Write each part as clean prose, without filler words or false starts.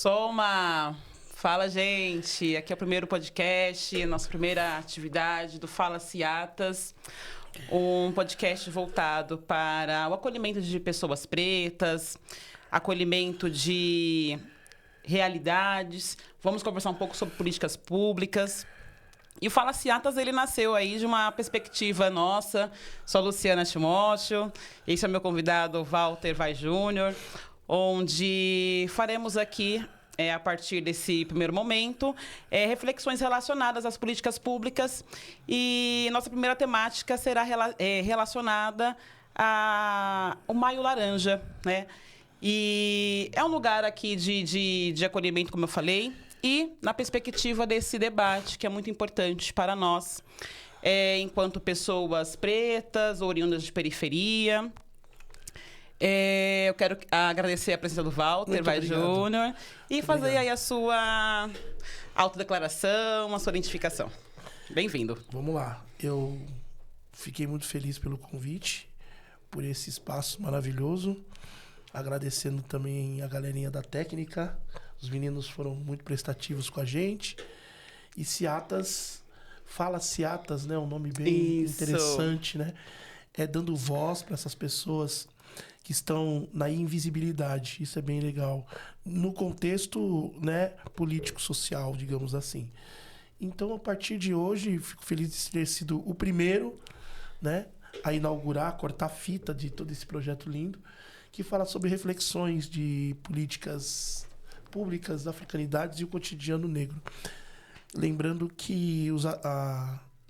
Soma! Fala, gente! Aqui é o primeiro podcast, nossa primeira atividade do Fala Ciatas, um podcast voltado para o acolhimento de pessoas pretas, acolhimento de realidades. Vamos conversar um pouco sobre políticas públicas. E o Fala Ciatas, ele nasceu aí de uma perspectiva nossa. Sou a Luciana Timóteo, esse é o meu convidado, Walter Vai Júnior, onde faremos aqui, a partir desse primeiro momento, reflexões relacionadas às políticas públicas. E nossa primeira temática será relacionada ao Maio Laranja, né? E é um lugar aqui de acolhimento, como eu falei, e na perspectiva desse debate, que é muito importante para nós, enquanto pessoas pretas, oriundas de periferia. Eu quero agradecer a presença do Walter Vai Júnior e Muito fazer obrigado. aí a sua autodeclaração, a sua identificação. Bem-vindo. Vamos lá. Eu fiquei muito feliz pelo convite, por esse espaço maravilhoso. Agradecendo também a galerinha da técnica. Os meninos foram muito prestativos com a gente. E Ciatas, Fala Ciatas, né? Um nome bem interessante, né? Dando voz para essas pessoas que estão na invisibilidade. Isso é bem legal. No contexto, né, político-social, digamos assim. Então, a partir de hoje, fico feliz de ter sido o primeiro, né, a inaugurar, a cortar a fita de todo esse projeto lindo, que fala sobre reflexões de políticas públicas, africanidades e o cotidiano negro. Lembrando que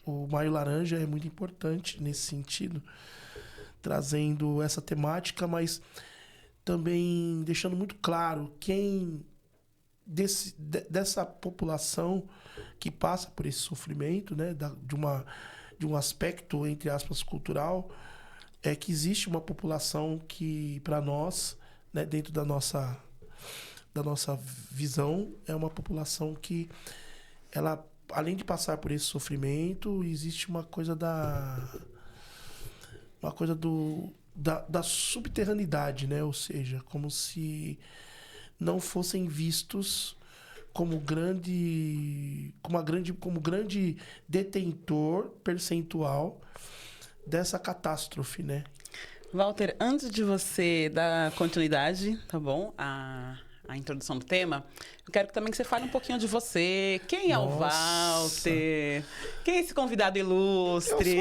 o Maio Laranja é muito importante nesse sentido, trazendo essa temática, mas também deixando muito claro quem dessa população que passa por esse sofrimento, né, de um aspecto, entre aspas, cultural, que existe uma população que, para nós, né, dentro da nossa visão, é uma população que, ela, além de passar por esse sofrimento, existe uma coisa da subterraneidade, né? Ou seja, como se não fossem vistos como grande detentor percentual dessa catástrofe, né? Walter, antes de você dar continuidade, tá bom? A introdução do tema, eu quero também que você fale um pouquinho de você. Quem é o Walter? Quem é esse convidado ilustre?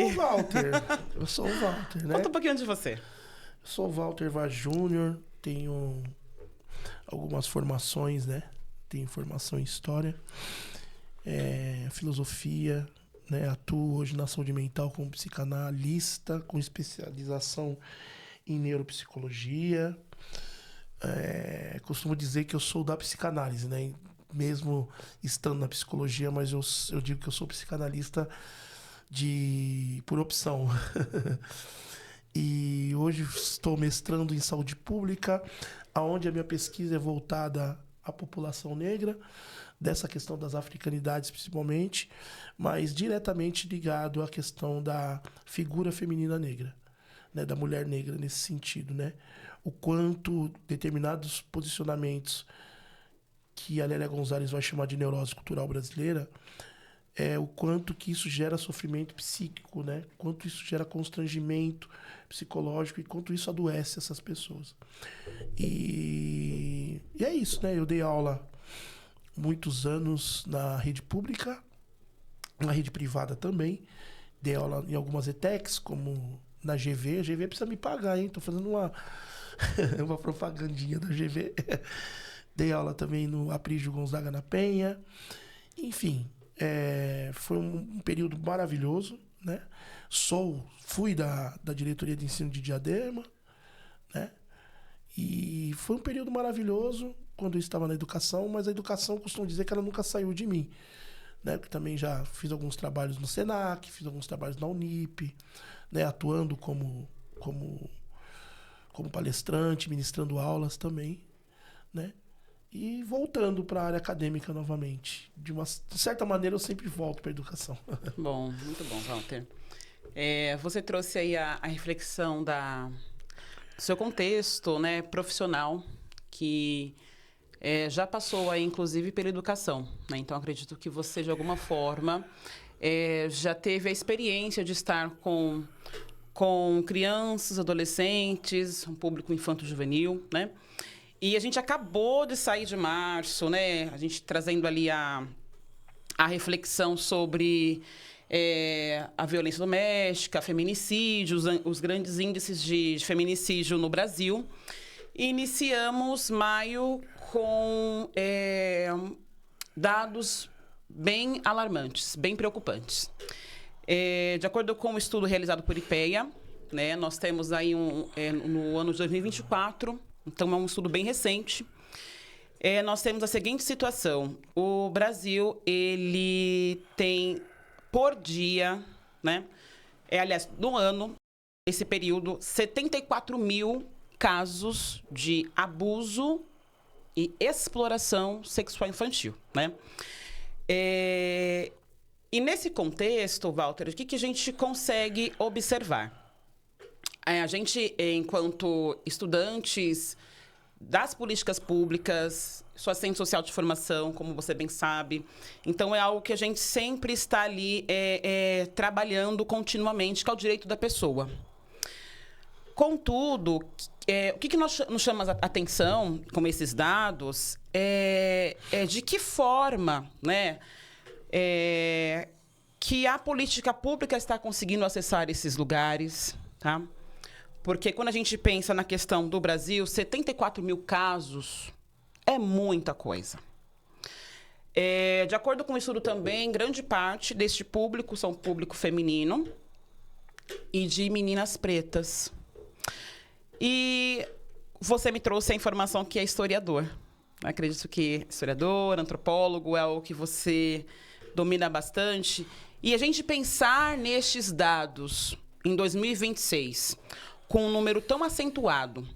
Eu sou o Walter, né? Conta um pouquinho de você. Eu sou o Walter Vai Júnior, tenho algumas formações, né? Tenho formação em História, Filosofia, né? Atuo hoje na saúde mental como psicanalista, com especialização em neuropsicologia. Costumo dizer que eu sou da psicanálise, né? Mesmo estando na psicologia, mas eu digo que eu sou psicanalista por opção. E hoje estou mestrando em saúde pública, onde a minha pesquisa é voltada à população negra, dessa questão das africanidades principalmente, mas diretamente ligado à questão da figura feminina negra, né? Da mulher negra nesse sentido, né? O quanto determinados posicionamentos que a Lélia Gonzalez vai chamar de neurose cultural brasileira, o quanto que isso gera sofrimento psíquico, né? Quanto isso gera constrangimento psicológico e quanto isso adoece essas pessoas. E é isso, né? Eu dei aula muitos anos na rede pública, na rede privada também. Dei aula em algumas ETECs, como na GV. A GV precisa me pagar, hein? Tô fazendo uma propagandinha da GV. Dei aula também no Aprígio Gonzaga na Penha. Enfim, foi um período maravilhoso, né? Fui da diretoria de ensino de Diadema, né? E foi um período maravilhoso quando eu estava na educação, mas a educação, costumo dizer que ela nunca saiu de mim, né? Porque também já fiz alguns trabalhos no Senac, fiz alguns trabalhos na Unip, né? Atuando como palestrante, ministrando aulas também, né? E voltando para a área acadêmica novamente. De certa maneira, eu sempre volto para a educação. Bom, muito bom, Walter. Você trouxe aí a reflexão do seu contexto, né, profissional, que já passou aí, inclusive, pela educação, né? Então, acredito que você, de alguma forma, já teve a experiência de estar com crianças, adolescentes, um público infanto-juvenil, né? E a gente acabou de sair de março, né? A gente trazendo ali a reflexão sobre a violência doméstica, feminicídio, os grandes índices de feminicídio no Brasil. E iniciamos maio com dados bem alarmantes, bem preocupantes. De acordo com um estudo realizado por IPEA, né, nós temos aí no ano de 2024, então é um estudo bem recente, nós temos a seguinte situação: o Brasil, ele tem por dia, né, aliás, no ano, esse período, 74 mil casos de abuso e exploração sexual infantil, né? E nesse contexto, Walter, o que a gente consegue observar? A gente, enquanto estudantes das políticas públicas, sou assistente social de formação, como você bem sabe, então é algo que a gente sempre está ali trabalhando continuamente, que é o direito da pessoa. Contudo, o que nos chama a atenção com esses dados de que forma, né, que a política pública está conseguindo acessar esses lugares, tá? Porque quando a gente pensa na questão do Brasil, 74 mil casos é muita coisa. De acordo com o estudo também, grande parte deste público são público feminino e de meninas pretas. E você me trouxe a informação que é historiador. Acredito que historiador, antropólogo, é algo que você domina bastante. E a gente pensar nestes dados em 2026, com um número tão acentuado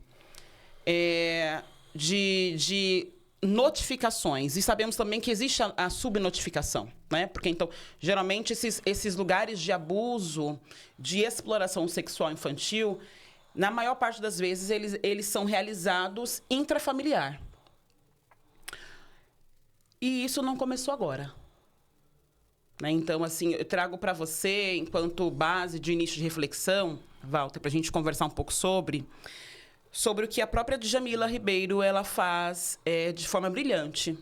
de notificações, e sabemos também que existe a subnotificação, né? Porque, então, geralmente, esses lugares de abuso, de exploração sexual infantil, na maior parte das vezes, eles são realizados intrafamiliar. E isso não começou agora. Né? Então, assim, eu trago para você, enquanto base de início de reflexão, Walter, para a gente conversar um pouco sobre o que a própria Djamila Ribeiro ela faz de forma brilhante.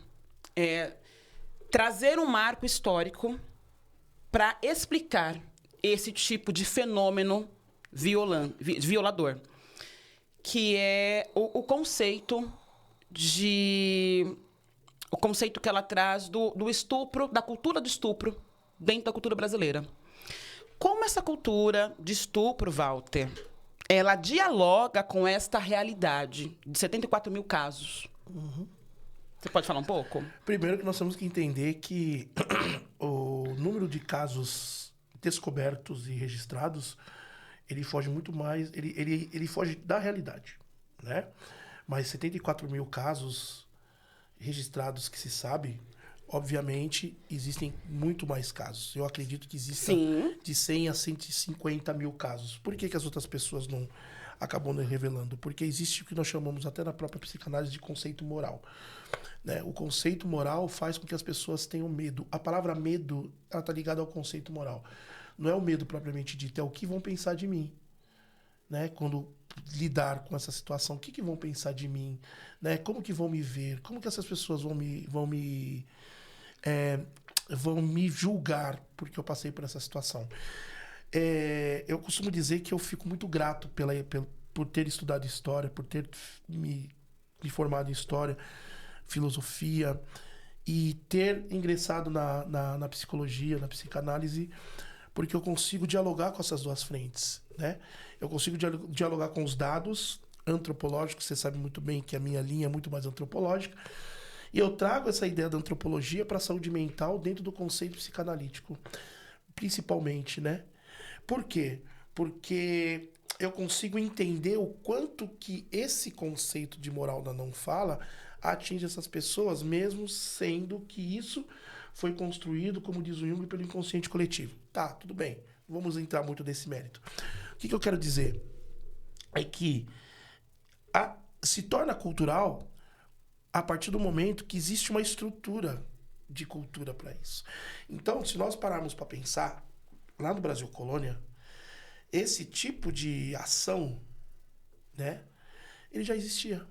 Trazer um marco histórico para explicar esse tipo de fenômeno violador, que é o conceito que ela traz do estupro, da cultura do estupro dentro da cultura brasileira. Como essa cultura de estupro, Walter, ela dialoga com esta realidade de 74 mil casos? Uhum. Você pode falar um pouco? Primeiro que nós temos que entender que o número de casos descobertos e registrados, ele foge muito mais, ele foge da realidade, né? Mas 74 mil casos registrados que se sabe, obviamente, existem muito mais casos. Eu acredito que existem de 100 a 150 mil casos. Por que as outras pessoas não acabam revelando? Porque existe o que nós chamamos até na própria psicanálise de conceito moral. Né? O conceito moral faz com que as pessoas tenham medo. A palavra medo está ligada ao conceito moral. Não é o medo propriamente dito, é o que vão pensar de mim. Né? Quando lidar com essa situação, o que vão pensar de mim? Né? Como que vão me ver? Como que essas pessoas vão me julgar porque eu passei por essa situação? Eu costumo dizer que eu fico muito grato por ter estudado história, por ter me formado em história, filosofia e ter ingressado na psicologia, na psicanálise, porque eu consigo dialogar com essas duas frentes, né? Eu consigo dialogar com os dados antropológicos, você sabe muito bem que a minha linha é muito mais antropológica, e eu trago essa ideia da antropologia para a saúde mental dentro do conceito psicanalítico, principalmente, né? Por quê? Porque eu consigo entender o quanto que esse conceito de moral da não fala atinge essas pessoas, mesmo sendo que isso foi construído, como diz o Jung, pelo inconsciente coletivo. Tá, tudo bem. Não vamos entrar muito nesse mérito. O que eu quero dizer é que se torna cultural a partir do momento que existe uma estrutura de cultura para isso. Então, se nós pararmos para pensar, lá no Brasil Colônia, esse tipo de ação, né, ele já existia.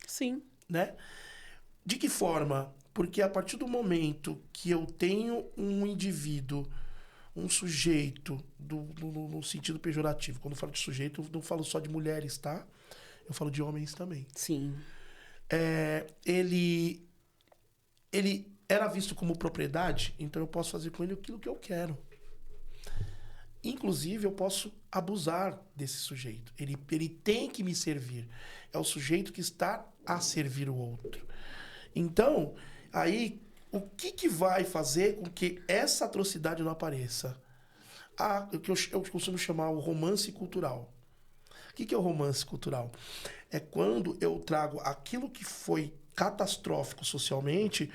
Sim. Né? De que forma? Porque a partir do momento que eu tenho um indivíduo, um sujeito, no sentido pejorativo, quando eu falo de sujeito, eu não falo só de mulheres, tá? Eu falo de homens também. Sim. Ele era visto como propriedade, então eu posso fazer com ele aquilo que eu quero. Inclusive, eu posso abusar desse sujeito. Ele tem que me servir. É o sujeito que está a servir o outro. Então, aí, o que vai fazer com que essa atrocidade não apareça? O que eu costumo chamar o romance cultural. O que é o romance cultural? É quando eu trago aquilo que foi catastrófico socialmente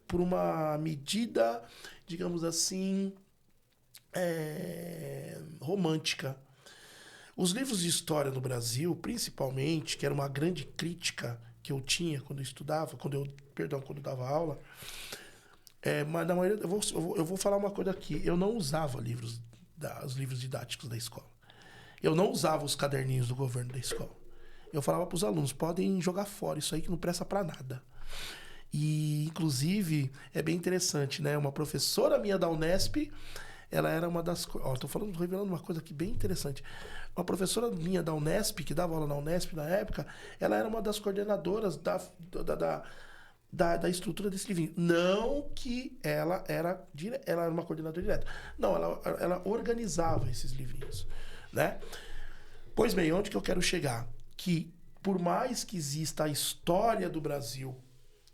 por uma medida, digamos assim, romântica. Os livros de história no Brasil, principalmente, que era uma grande crítica que eu tinha quando eu estudava, quando eu dava aula, mas na maioria, eu vou falar uma coisa aqui, eu não usava os livros didáticos da escola. Eu não usava os caderninhos do governo da escola. Eu falava para os alunos, podem jogar fora isso aí que não presta para nada. E, inclusive, é bem interessante, né? Uma professora minha da Unesp, ela era uma das... tô revelando uma coisa aqui bem interessante. Uma professora minha da Unesp, que dava aula na Unesp na época, ela era uma das coordenadoras da estrutura desse livrinho. Não que ela era uma coordenadora direta. Não, ela organizava esses livrinhos, né? Pois bem, onde que eu quero chegar? Que, por mais que exista a história do Brasil,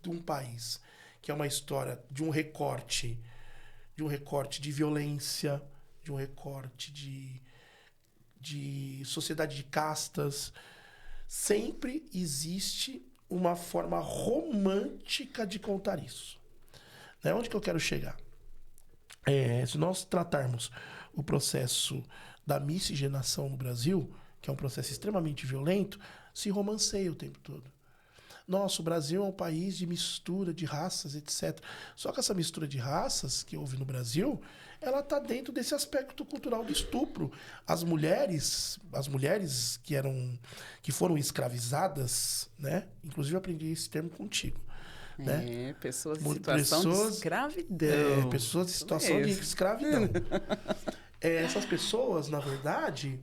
de um país, que é uma história de um recorte de violência, de um recorte de sociedade de castas, sempre existe uma forma romântica de contar isso. Né? Onde que eu quero chegar? Se nós tratarmos o processo da miscigenação no Brasil, que é um processo extremamente violento, se romanceia o tempo todo. Nossa, o Brasil é um país de mistura de raças, etc. Só que essa mistura de raças que houve no Brasil, ela está dentro desse aspecto cultural do estupro. As mulheres que foram escravizadas, né? Inclusive eu aprendi esse termo contigo. Né? Pessoas em situação de escravidão. Pessoas em situação de escravidão. Essas pessoas, na verdade,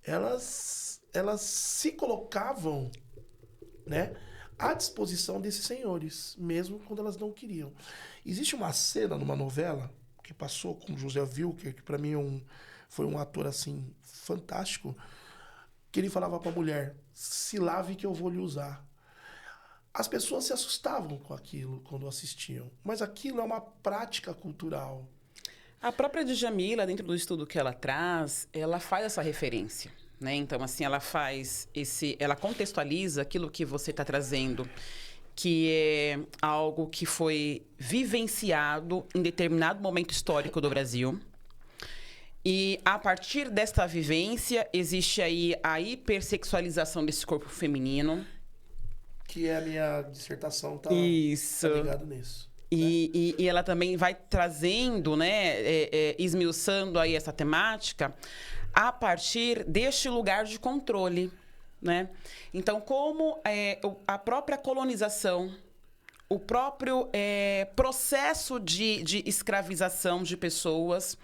elas se colocavam, né, à disposição desses senhores, mesmo quando elas não queriam. Existe uma cena numa novela que passou com José Wilker, que para mim foi um ator assim fantástico, que ele falava para a mulher: se lave que eu vou lhe usar. As pessoas se assustavam com aquilo quando assistiam, mas aquilo é uma prática cultural. A própria Djamila, dentro do estudo que ela traz, ela faz essa referência. Né? Então, assim, ela contextualiza aquilo que você está trazendo, que é algo que foi vivenciado em determinado momento histórico do Brasil. E, a partir desta vivência, existe aí a hipersexualização desse corpo feminino. Que é a minha dissertação, tá Isso. ligado nisso. E ela também vai trazendo, né, esmiuçando aí essa temática, a partir deste lugar de controle, né? Então, como a própria colonização, o próprio processo de escravização de pessoas,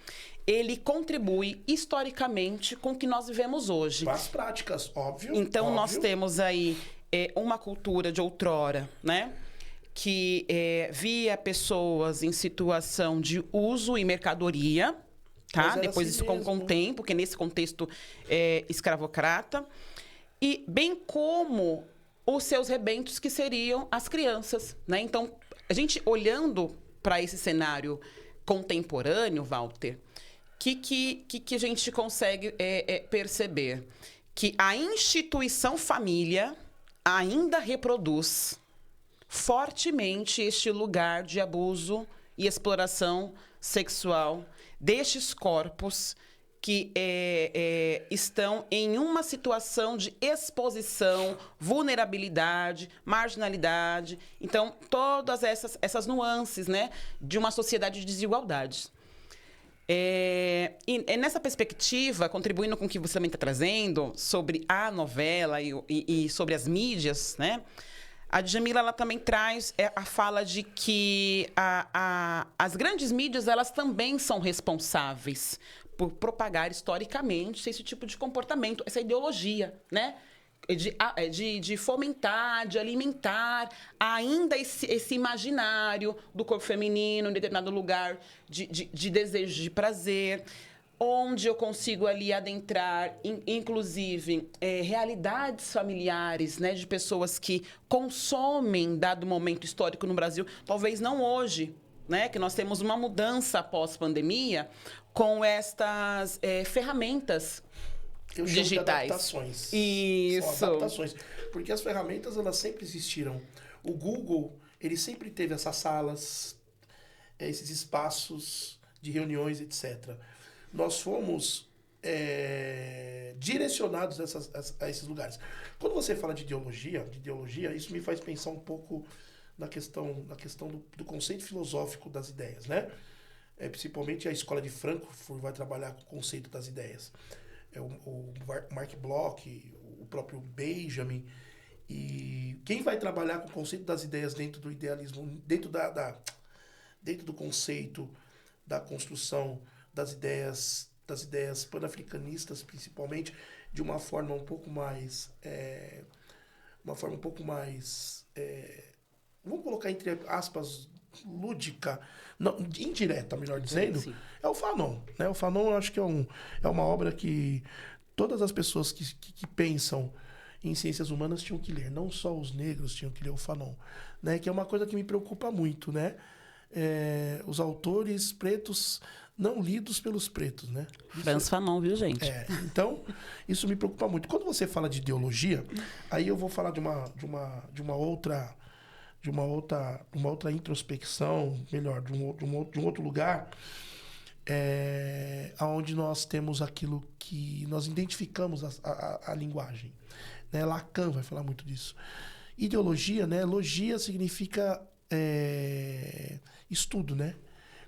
ele contribui historicamente com o que nós vivemos hoje. Com as práticas, óbvio. Então, óbvio. Nós temos aí uma cultura de outrora, né? Que via pessoas em situação de uso e mercadoria, tá? Depois assim isso com o tempo, porque nesse contexto escravocrata. E bem como os seus rebentos, que seriam as crianças, né? Então, a gente olhando para esse cenário contemporâneo, Walter, que a gente consegue perceber? Que a instituição família ainda reproduz fortemente este lugar de abuso e exploração sexual destes corpos que estão em uma situação de exposição, vulnerabilidade, marginalidade. Então, todas essas nuances, né, de uma sociedade de desigualdades. E nessa perspectiva, contribuindo com o que você também está trazendo sobre a novela e sobre as mídias, né? A Djamila, ela também traz a fala de que as grandes mídias, elas também são responsáveis por propagar historicamente esse tipo de comportamento, essa ideologia, né? De fomentar, de alimentar ainda esse imaginário do corpo feminino em determinado lugar de desejo de prazer, onde eu consigo ali adentrar, inclusive, realidades familiares, né, de pessoas que consomem dado momento histórico no Brasil, talvez não hoje, né, que nós temos uma mudança pós-pandemia com estas ferramentas eu chamo de adaptações. Isso. São adaptações. Porque as ferramentas, elas sempre existiram. O Google, ele sempre teve essas salas, esses espaços de reuniões, etc. Nós fomos direcionados a esses lugares. Quando você fala de ideologia, isso me faz pensar um pouco na questão do conceito filosófico das ideias, né? Principalmente a escola de Frankfurt vai trabalhar com o conceito das ideias. O Mark Bloch, o próprio Benjamin, e quem vai trabalhar com o conceito das ideias dentro do idealismo, dentro do conceito da construção das ideias pan-africanistas, principalmente, de uma forma um pouco mais vamos colocar entre aspas lúdica, não, indireta, melhor dizendo, Sim. é o Fanon, né? O Fanon, eu acho que é uma obra que todas as pessoas que pensam em ciências humanas tinham que ler, não só os negros tinham que ler o Fanon, né? Que é uma coisa que me preocupa muito, né? Os autores pretos não lidos pelos pretos, né? Franz Fanon, viu, gente? Então, isso me preocupa muito. Quando você fala de ideologia, aí eu vou falar de uma outra introspecção, melhor, de um outro lugar, onde nós temos aquilo que nós identificamos a linguagem. Né? Lacan vai falar muito disso. Ideologia, né? Logia significa estudo, né?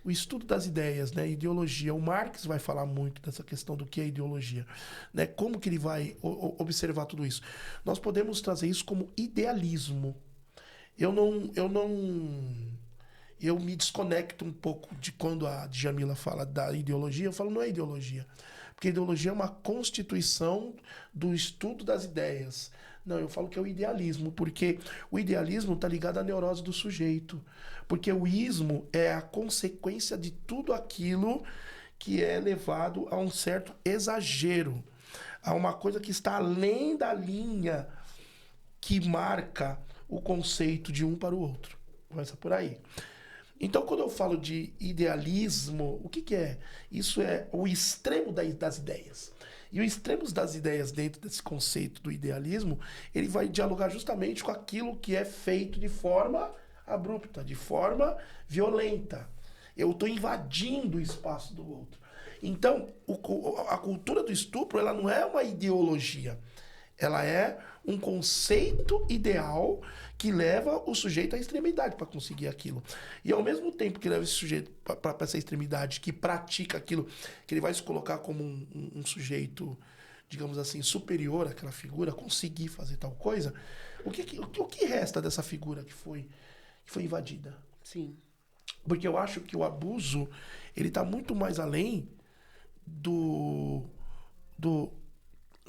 O estudo das ideias, né? Ideologia. O Marx vai falar muito dessa questão do que é ideologia, né? Como que ele vai observar tudo isso? Nós podemos trazer isso como idealismo. Eu me desconecto um pouco de quando a Djamila fala da ideologia. Eu falo, não é ideologia. Porque ideologia é uma constituição do estudo das ideias. Não, eu falo que é o idealismo, porque o idealismo está ligado à neurose do sujeito. Porque o ismo é a consequência de tudo aquilo que é levado a um certo exagero, a uma coisa que está além da linha que marca o conceito de um para o outro. Começa por aí. Então, quando eu falo de idealismo, o que é? Isso é o extremo das ideias. E o extremo das ideias dentro desse conceito do idealismo, ele vai dialogar justamente com aquilo que é feito de forma abrupta, de forma violenta. Eu estou invadindo o espaço do outro. Então, a cultura do estupro, ela não é uma ideologia. Ela é um conceito ideal que leva o sujeito à extremidade para conseguir aquilo. E ao mesmo tempo que leva esse sujeito para essa extremidade, que pratica aquilo, que ele vai se colocar como um sujeito, digamos assim, superior àquela figura, conseguir fazer tal coisa, o que resta dessa figura que foi invadida? Sim. Porque eu acho que o abuso, ele está muito mais além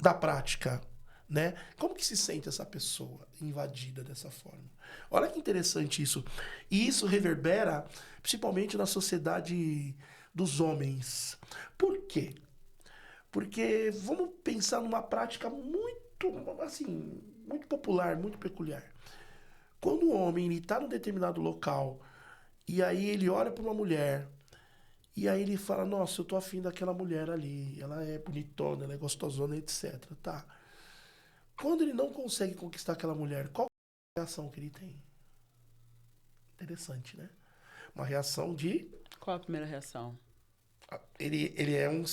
da prática, né? Como que se sente essa pessoa invadida dessa forma? Olha que interessante isso. E isso reverbera principalmente na sociedade dos homens. Por quê? Porque vamos pensar numa prática muito, assim, muito popular, muito peculiar. Quando o homem está num determinado local e aí ele olha para uma mulher e aí ele fala, nossa, eu tô afim daquela mulher ali, ela é bonitona, ela é gostosona, etc. Tá. Quando ele não consegue conquistar aquela mulher, qual é a reação que ele tem? Interessante, né? Uma reação de... Qual a primeira reação? Ele é um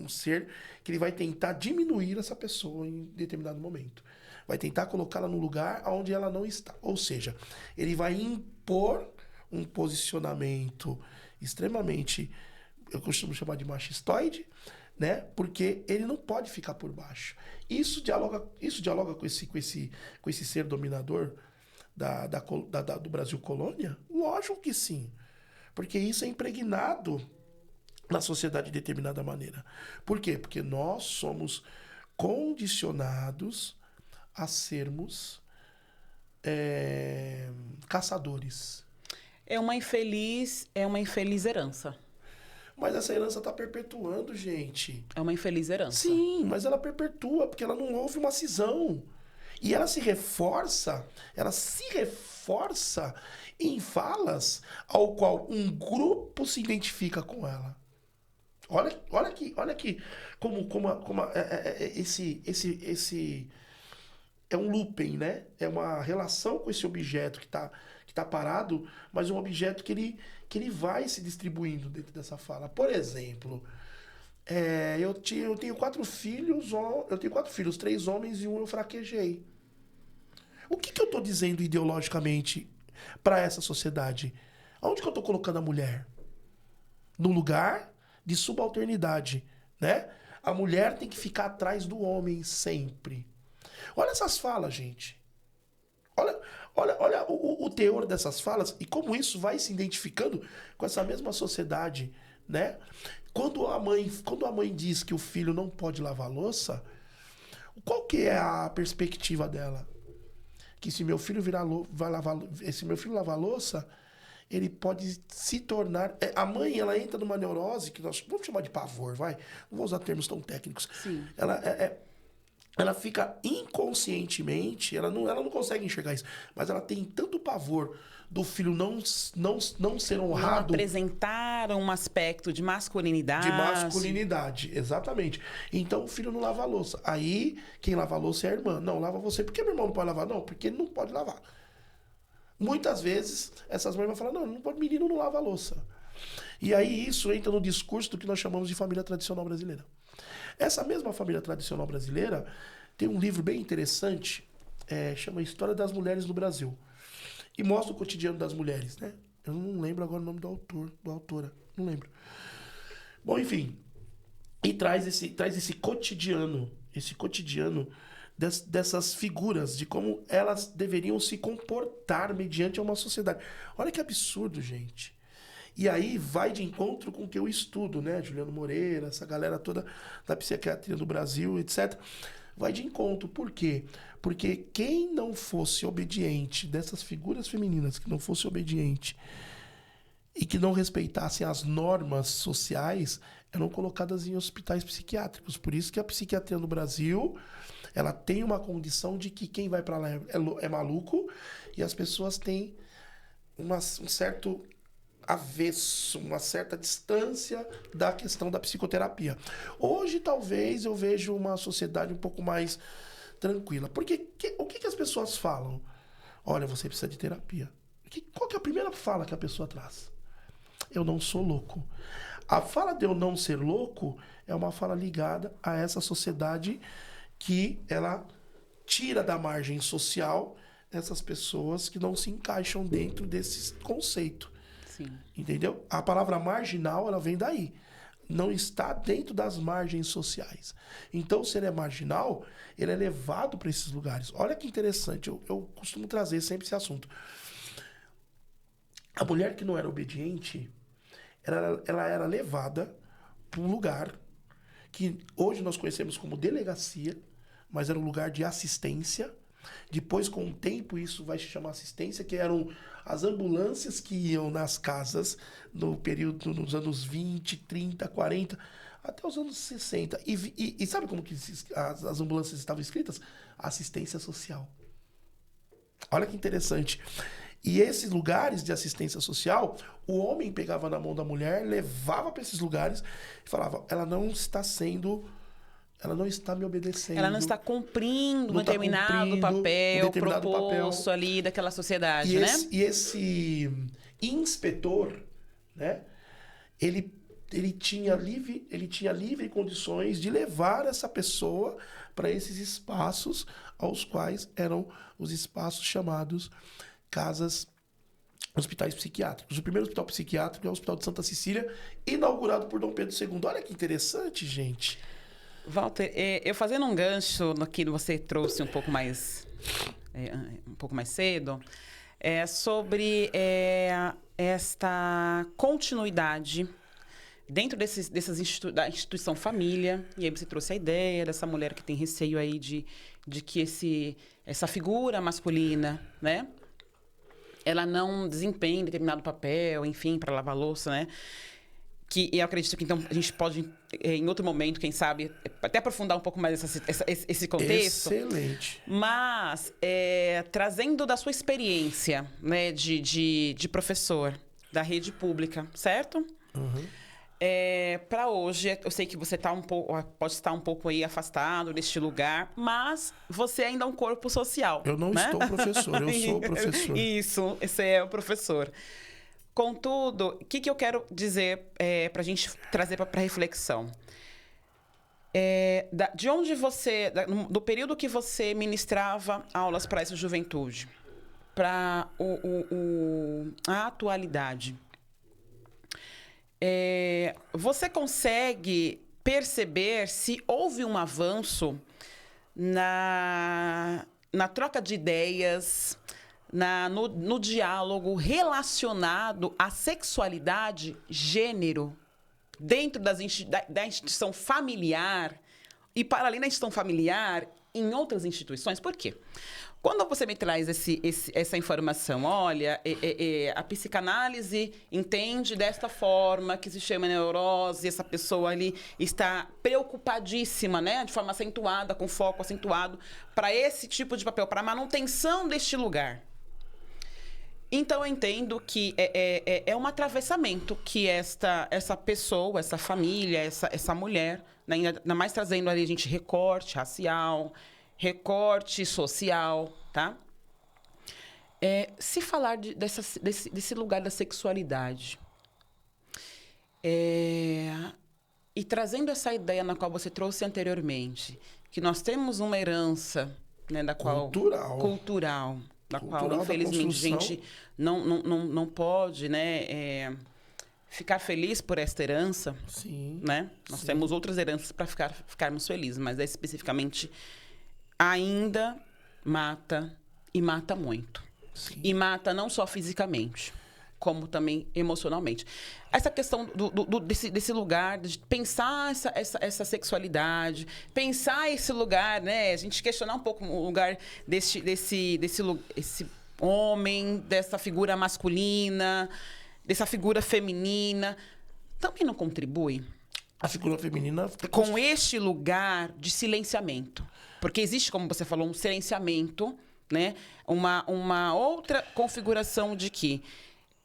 ser que ele vai tentar diminuir essa pessoa em determinado momento. Vai tentar colocá-la num lugar onde ela não está. Ou seja, ele vai impor um posicionamento extremamente, eu costumo chamar de machistoide, né? Porque ele não pode ficar por baixo. Isso dialoga com esse ser dominador do Brasil colônia? Lógico que sim. Porque isso é impregnado na sociedade de determinada maneira. Por quê? Porque nós somos condicionados a sermos caçadores. É uma infeliz herança. Mas essa herança está perpetuando, gente. É uma infeliz herança. Sim, mas ela perpetua, porque ela não houve uma cisão. E ela se reforça em falas ao qual um grupo se identifica com ela. Olha aqui esse é um looping, né? É uma relação com esse objeto que tá parado, mas um objeto que ele vai se distribuindo dentro dessa fala. Por exemplo, eu tenho 4 filhos, 3 homens e 1 eu fraquejei. O que eu estou dizendo ideologicamente para essa sociedade? Aonde que eu estou colocando a mulher? No lugar de subalternidade, né? A mulher tem que ficar atrás do homem sempre. Olha essas falas, gente. Olha o teor dessas falas e como isso vai se identificando com essa mesma sociedade, né? Quando a mãe diz que o filho não pode lavar louça, qual que é a perspectiva dela? Que se meu filho se meu filho lavar louça, ele pode se tornar... A mãe, ela entra numa neurose que nós vamos chamar de pavor, vai? Não vou usar termos tão técnicos. Sim. Ela fica inconscientemente, ela não consegue enxergar isso, mas ela tem tanto pavor do filho não ser honrado. Não apresentar um aspecto de masculinidade. De masculinidade, exatamente. Então o filho não lava a louça. Aí quem lava a louça é a irmã. Não, lava você. Por que meu irmão não pode lavar? Não, porque ele não pode lavar. Muitas vezes essas mães vão falar, não pode, menino não lava a louça. E aí isso entra no discurso do que nós chamamos de família tradicional brasileira. Essa mesma família tradicional brasileira tem um livro bem interessante, chama História das Mulheres no Brasil. E mostra o cotidiano das mulheres, né? Eu não lembro agora o nome da autora. Não lembro. Bom, enfim. E traz esse cotidiano dessas figuras, de como elas deveriam se comportar mediante uma sociedade. Olha que absurdo, gente. E aí vai de encontro com o que eu estudo, né? Juliano Moreira, essa galera toda da psiquiatria do Brasil, etc. Vai de encontro. Por quê? Porque quem não fosse obediente, dessas figuras femininas que não fosse obediente e que não respeitassem as normas sociais, eram colocadas em hospitais psiquiátricos. Por isso que a psiquiatria no Brasil, ela tem uma condição de que quem vai para lá é maluco e as pessoas têm um certo avesso, uma certa distância da questão da psicoterapia. Hoje, talvez, eu vejo uma sociedade um pouco mais tranquila. Porque o que as pessoas falam? Olha, você precisa de terapia. Qual que é a primeira fala que a pessoa traz? Eu não sou louco. A fala de eu não ser louco é uma fala ligada a essa sociedade que ela tira da margem social essas pessoas que não se encaixam dentro desse conceito. Sim. Entendeu? A palavra marginal, ela vem daí. Não está dentro das margens sociais. Então, se ele é marginal, ele é levado para esses lugares. Olha que interessante, eu costumo trazer sempre esse assunto. A mulher que não era obediente, ela era levada para um lugar que hoje nós conhecemos como delegacia, mas era um lugar de assistência. Depois, com o tempo, isso vai se chamar assistência, que eram as ambulâncias que iam nas casas no período nos anos 20, 30, 40, até os anos 60. E sabe como que as ambulâncias estavam escritas? Assistência social. Olha que interessante. E esses lugares de assistência social, o homem pegava na mão da mulher, levava para esses lugares e falava, ela não está me obedecendo. Ela não está cumprindo um determinado papel proposto ali daquela sociedade, né? E esse inspetor, né? Ele ele tinha livre condições de levar essa pessoa para esses espaços, aos quais eram os espaços chamados hospitais psiquiátricos. O primeiro hospital psiquiátrico é o Hospital de Santa Cecília, inaugurado por Dom Pedro II. Olha que interessante, gente. Walter, eu fazendo um gancho no que você trouxe um pouco mais cedo, sobre esta continuidade dentro da instituição família. E aí você trouxe a ideia dessa mulher que tem receio aí de que essa figura masculina, né, ela não desempenhe determinado papel, enfim, para lavar louça, né? Que eu acredito que, então, a gente pode, em outro momento, quem sabe, até aprofundar um pouco mais esse contexto. Excelente. Mas, trazendo da sua experiência, né, de professor da rede pública, certo? Uhum. Para hoje, eu sei que você pode estar um pouco aí afastado deste lugar, mas você ainda é um corpo social. Eu não estou professor, eu sou professor. Isso, esse é o professor. Contudo, o que eu quero dizer para a gente trazer para reflexão? De onde do período que você ministrava aulas para essa juventude, para a atualidade, você consegue perceber se houve um avanço na troca de ideias, no diálogo relacionado à sexualidade, gênero, dentro da instituição familiar e, para além da instituição familiar, em outras instituições? Por quê? Quando você me traz essa informação, olha, a psicanálise entende desta forma, que se chama neurose, essa pessoa ali está preocupadíssima, né, de forma acentuada, com foco acentuado, para esse tipo de papel, para a manutenção deste lugar. Então, eu entendo que é um atravessamento que essa pessoa, essa família, essa mulher, né, ainda mais trazendo ali, gente, recorte racial, recorte social, tá? Se falar desse lugar da sexualidade, e trazendo essa ideia na qual você trouxe anteriormente, que nós temos uma herança, né, cultural, da qual, infelizmente, a gente não pode, né, ficar feliz por esta herança. Sim. Né? Nós temos outras heranças para ficarmos felizes, mas especificamente ainda mata, e mata muito. Sim. E mata não só fisicamente, como também emocionalmente. Essa questão desse lugar, de pensar essa sexualidade, pensar esse lugar, né? A gente questionar um pouco o lugar desse homem, dessa figura masculina, dessa figura feminina, também não contribui? A figura feminina... Com este lugar de silenciamento. Porque existe, como você falou, um silenciamento, né? Uma outra configuração de que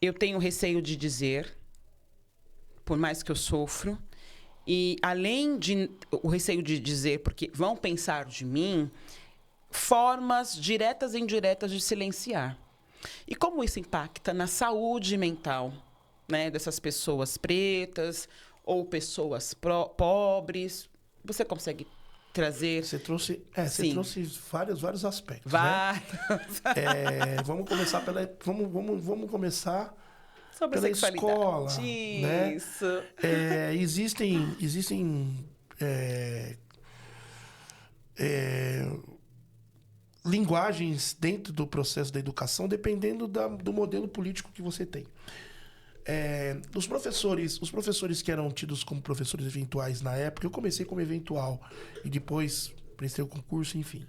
eu tenho receio de dizer, por mais que eu sofro, e além de o receio de dizer, porque vão pensar de mim, formas diretas e indiretas de silenciar. E como isso impacta na saúde mental, né, dessas pessoas pretas ou pessoas pobres? Você consegue trazer? Você trouxe vários aspectos. Vários. Né? Vamos começar vamos começar sobre pela a sexualidade. escola. Isso. Né? Existem linguagens dentro do processo da educação, dependendo do modelo político que você tem. Os professores que eram tidos como professores eventuais na época, eu comecei como eventual e depois prestei o concurso, enfim.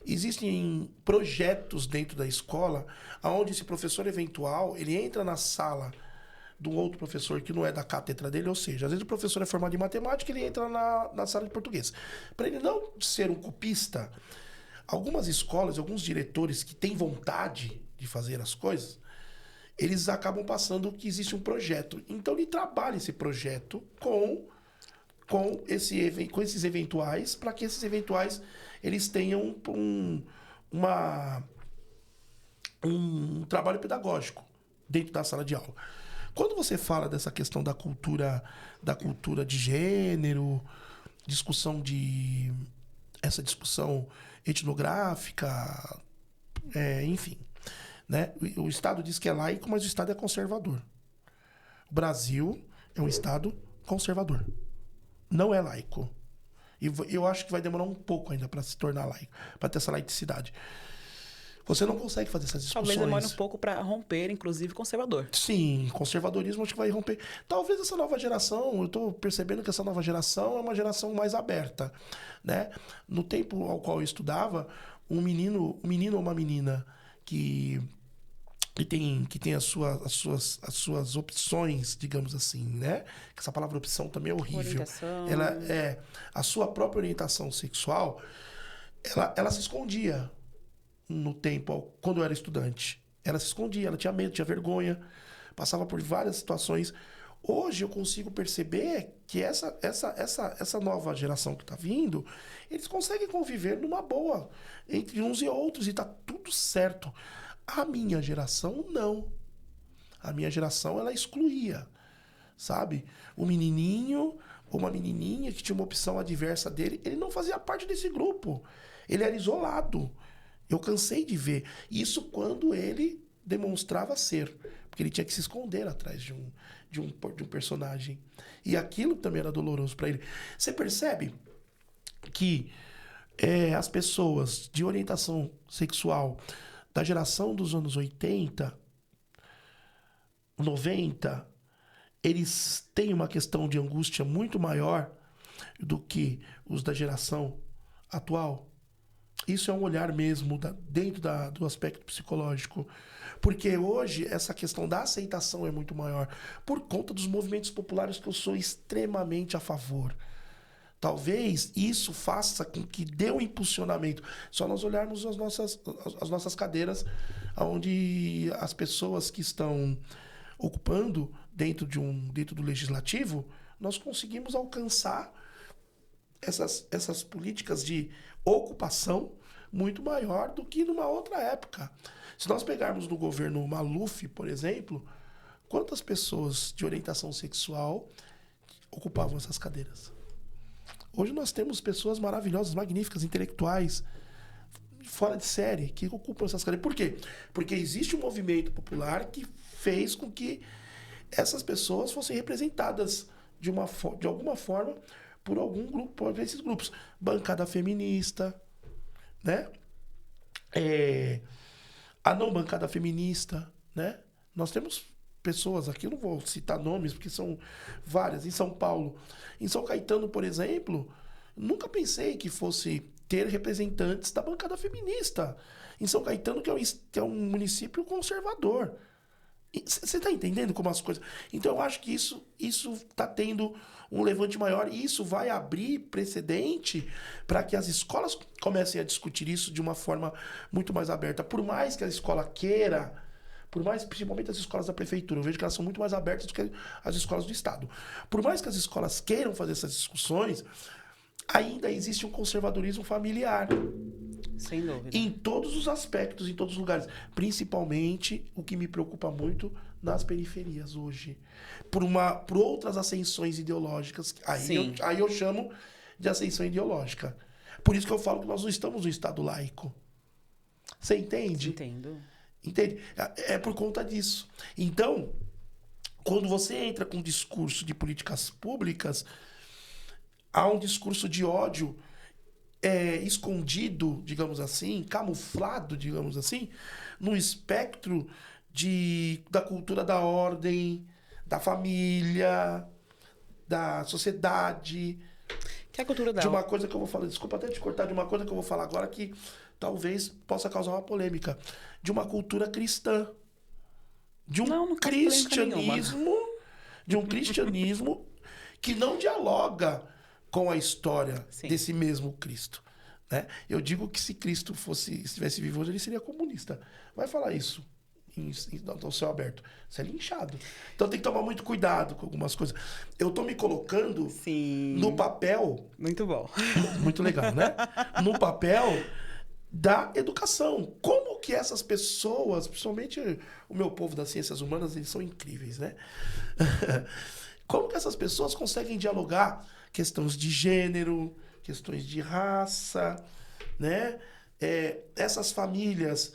Existem projetos dentro da escola onde esse professor eventual, ele entra na sala do outro professor que não é da cátedra dele, ou seja, às vezes o professor é formado em matemática, ele entra na sala de português. Para ele não ser um copista, algumas escolas, alguns diretores que têm vontade de fazer as coisas, eles acabam passando que existe um projeto. Então, ele trabalha esse projeto com esses eventuais, para que esses eventuais eles tenham um trabalho pedagógico dentro da sala de aula. Quando você fala dessa questão da cultura de gênero, essa discussão etnográfica, enfim, né? O Estado diz que é laico, mas o Estado é conservador. O Brasil é um Estado conservador. Não é laico. E eu acho que vai demorar um pouco ainda para se tornar laico, para ter essa laicidade. Você não consegue fazer essas discussões. Talvez demore um pouco para romper, inclusive, conservador. Sim, conservadorismo acho que vai romper. Talvez essa nova geração, eu estou percebendo que essa nova geração é uma geração mais aberta, né? No tempo ao qual eu estudava, um menino ou uma menina que tem as suas opções, digamos assim, né? Que essa palavra opção também é horrível. Orientação. Ela é a sua própria orientação sexual, ela se escondia no tempo, quando eu era estudante. Ela se escondia, ela tinha medo, tinha vergonha, passava por várias situações. Hoje eu consigo perceber que essa nova geração que está vindo, eles conseguem conviver numa boa entre uns e outros e tá tudo certo. A minha geração, não. A minha geração, ela excluía, sabe? O menininho ou uma menininha que tinha uma opção adversa dele, ele não fazia parte desse grupo. Ele era isolado. Eu cansei de ver isso quando ele demonstrava ser, porque ele tinha que se esconder atrás de um personagem. E aquilo também era doloroso para ele. Você percebe que as pessoas de orientação sexual da geração dos anos 80, 90, eles têm uma questão de angústia muito maior do que os da geração atual? Isso é um olhar mesmo dentro do aspecto psicológico. Porque hoje essa questão da aceitação é muito maior. Por conta dos movimentos populares que eu sou extremamente a favor. Talvez isso faça com que dê um impulsionamento. Só nós olharmos as nossas cadeiras, onde as pessoas que estão ocupando dentro do legislativo, nós conseguimos alcançar essas políticas de ocupação muito maior do que numa outra época. Se nós pegarmos no governo Maluf, por exemplo, quantas pessoas de orientação sexual ocupavam essas cadeiras? Hoje nós temos pessoas maravilhosas, magníficas, intelectuais, fora de série, que ocupam essas cadeiras. Por quê? Porque existe um movimento popular que fez com que essas pessoas fossem representadas de alguma forma por algum grupo, por esses grupos. Bancada feminista, né? A não bancada feminista, né? Nós temos pessoas aqui, eu não vou citar nomes, porque são várias, em São Paulo. Em São Caetano, por exemplo, nunca pensei que fosse ter representantes da bancada feminista. Em São Caetano, que é um município conservador. Você está entendendo como as coisas... Então, eu acho que isso está tendo um levante maior e isso vai abrir precedente para que as escolas comecem a discutir isso de uma forma muito mais aberta. Por mais que a escola queira, principalmente as escolas da prefeitura, eu vejo que elas são muito mais abertas do que as escolas do Estado. Por mais que as escolas queiram fazer essas discussões, ainda existe um conservadorismo familiar. Sem dúvida. Em todos os aspectos, em todos os lugares. Principalmente o que me preocupa muito nas periferias hoje. Por outras ascensões ideológicas. Aí eu chamo de ascensão ideológica. Por isso que eu falo que nós não estamos no Estado laico. Você entende? Entendo. Entende? É por conta disso. Então, quando você entra com um discurso de políticas públicas, há um discurso de ódio escondido, digamos assim, camuflado, digamos assim, no espectro da cultura da ordem, da família, da sociedade. Que é a cultura da de uma coisa que eu vou falar, desculpa até te cortar, de uma coisa que eu vou falar agora que talvez possa causar uma polêmica, de uma cultura cristã, de um cristianismo que não dialoga com a história desse mesmo Cristo, né? Eu digo que se Cristo estivesse vivo hoje, ele seria comunista. Vai falar isso no céu aberto. Isso é linchado. Então tem que tomar muito cuidado com algumas coisas. Eu estou me colocando no papel... Muito bom. Muito legal, né? No papel da educação. Como que essas pessoas, principalmente o meu povo das ciências humanas, eles são incríveis, né? Como que essas pessoas conseguem dialogar questões de gênero, questões de raça, né? Essas famílias.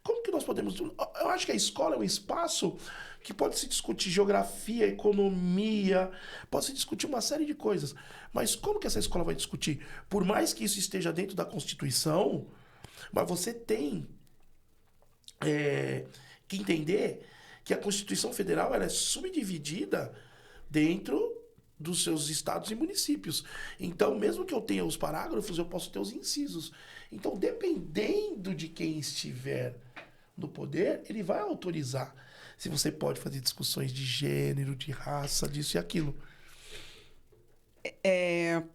Como que nós podemos... Eu acho que a escola é um espaço que pode se discutir geografia, economia, pode se discutir uma série de coisas. Mas como que essa escola vai discutir? Por mais que isso esteja dentro da Constituição, mas você tem que entender que a Constituição Federal ela é subdividida dentro dos seus estados e municípios. Então, mesmo que eu tenha os parágrafos, eu posso ter os incisos. Então, dependendo de quem estiver no poder, ele vai autorizar se você pode fazer discussões de gênero, de raça, disso e aquilo.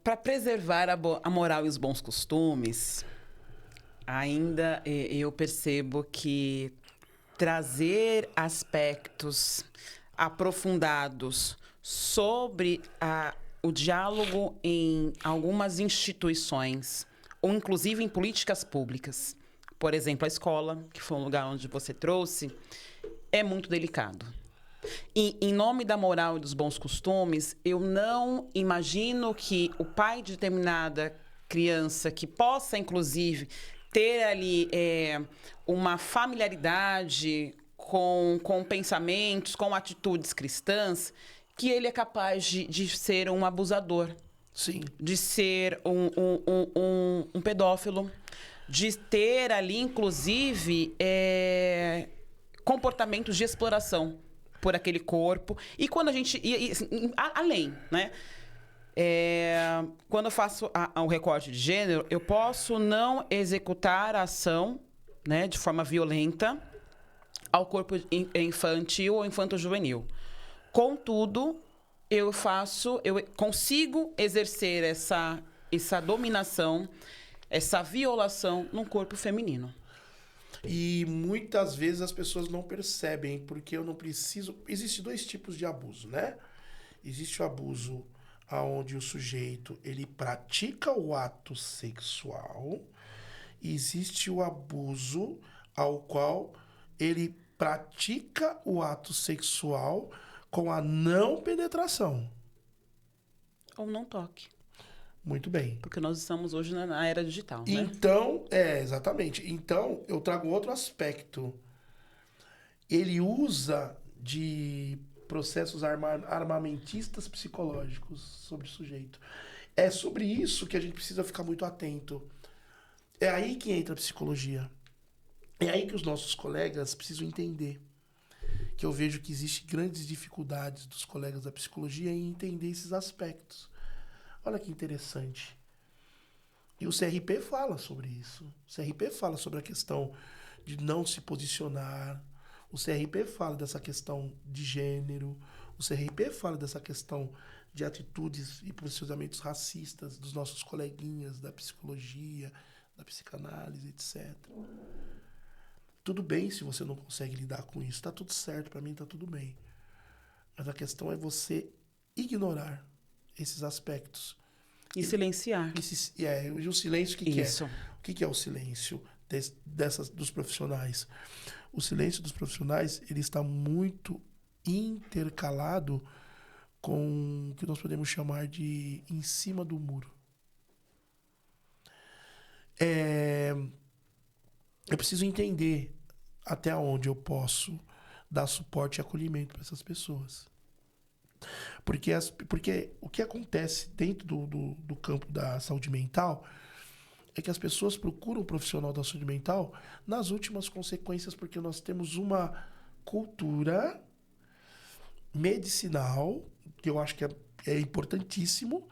Para preservar a moral e os bons costumes, ainda eu percebo que trazer aspectos aprofundados sobre o diálogo em algumas instituições, ou inclusive em políticas públicas, por exemplo, a escola, que foi um lugar onde você trouxe, é muito delicado. E, em nome da moral e dos bons costumes, eu não imagino que o pai de determinada criança que possa, inclusive, ter ali uma familiaridade com pensamentos, com atitudes cristãs, que ele é capaz de ser um abusador. Sim. De ser um pedófilo, de ter ali, inclusive, comportamentos de exploração por aquele corpo. E quando a gente... além, né? Quando eu faço o recorte de gênero, eu posso não executar a ação, né, de forma violenta ao corpo infantil ou infanto-juvenil. Contudo, eu consigo exercer essa dominação, essa violação no corpo feminino. E muitas vezes as pessoas não percebem, porque eu não preciso... Existem dois tipos de abuso, né? Existe o abuso onde o sujeito ele pratica o ato sexual. E existe o abuso ao qual ele pratica o ato sexual com a não penetração. Ou não toque. Muito bem. Porque nós estamos hoje na era digital, né? Então, exatamente. Então, eu trago outro aspecto. Ele usa de processos armamentistas psicológicos sobre o sujeito. É sobre isso que a gente precisa ficar muito atento. É aí que entra a psicologia. É aí que os nossos colegas precisam entender. Que eu vejo que existem grandes dificuldades dos colegas da psicologia em entender esses aspectos. Olha que interessante. E o CRP fala sobre isso. O CRP fala sobre a questão de não se posicionar. O CRP fala dessa questão de gênero. O CRP fala dessa questão de atitudes e posicionamentos racistas dos nossos coleguinhas da psicologia, da psicanálise, etc. Tudo bem se você não consegue lidar com isso. Tá tudo certo, para mim tá tudo bem. Mas a questão é você ignorar esses aspectos. E silenciar. E o silêncio, o que é? O que é o silêncio dos profissionais? O silêncio dos profissionais ele está muito intercalado com o que nós podemos chamar de em cima do muro. Eu preciso entender até onde eu posso dar suporte e acolhimento para essas pessoas. Porque o que acontece dentro do campo da saúde mental é que as pessoas procuram um profissional da saúde mental nas últimas consequências, porque nós temos uma cultura medicinal, que eu acho que é importantíssimo,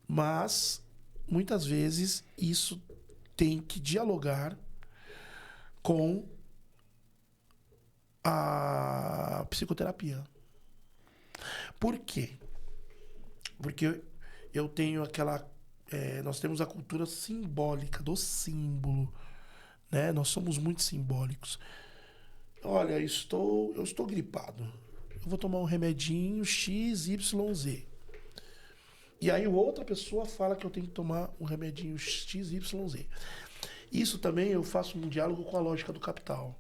mas muitas vezes isso tem que dialogar com a psicoterapia. Por quê? Porque eu tenho nós temos a cultura simbólica, do símbolo, né? Nós somos muito simbólicos. Olha, eu estou gripado. Eu vou tomar um remedinho XYZ. E aí outra pessoa fala que eu tenho que tomar um remedinho XYZ. Isso também eu faço um diálogo com a lógica do capital.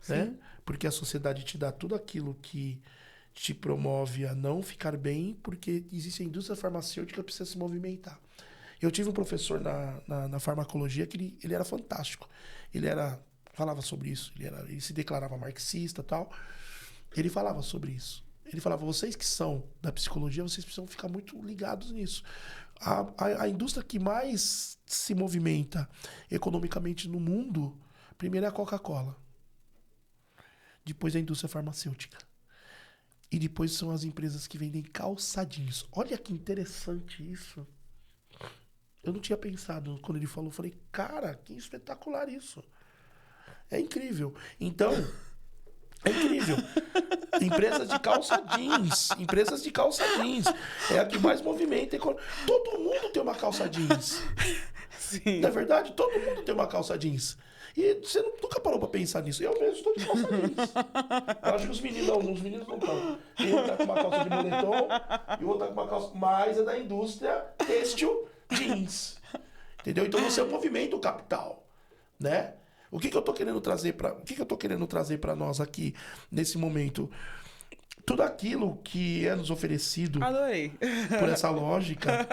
Né? Porque a sociedade te dá tudo aquilo que te promove a não ficar bem, porque existe a indústria farmacêutica que precisa se movimentar. Eu tive um professor na farmacologia que ele era fantástico. Falava sobre isso. Ele se declarava marxista e tal. Ele falava sobre isso. Ele falava, vocês que são da psicologia, vocês precisam ficar muito ligados nisso. A indústria que mais se movimenta economicamente no mundo, primeiro é a Coca-Cola. Depois a indústria farmacêutica. E depois são as empresas que vendem calçadinhos. Olha que interessante isso. Eu não tinha pensado quando ele falou. Eu falei, cara, que espetacular isso. É incrível. Então, é incrível. Empresas de calça jeans. Empresas de calça jeans. É a que mais movimenta. Todo mundo tem uma calça jeans. Sim. Não é verdade? Todo mundo tem uma calça jeans. E você nunca parou pra pensar nisso. Eu mesmo estou de calça jeans. Eu acho que os meninos não estão. Tem um tá com uma calça de moletom e o outro tá com uma calça. Mas é da indústria têxtil jeans. Entendeu? Então você movimenta o capital. Né? O que eu tô querendo trazer para nós aqui nesse momento? Tudo aquilo que é nos oferecido Adorei. por essa lógica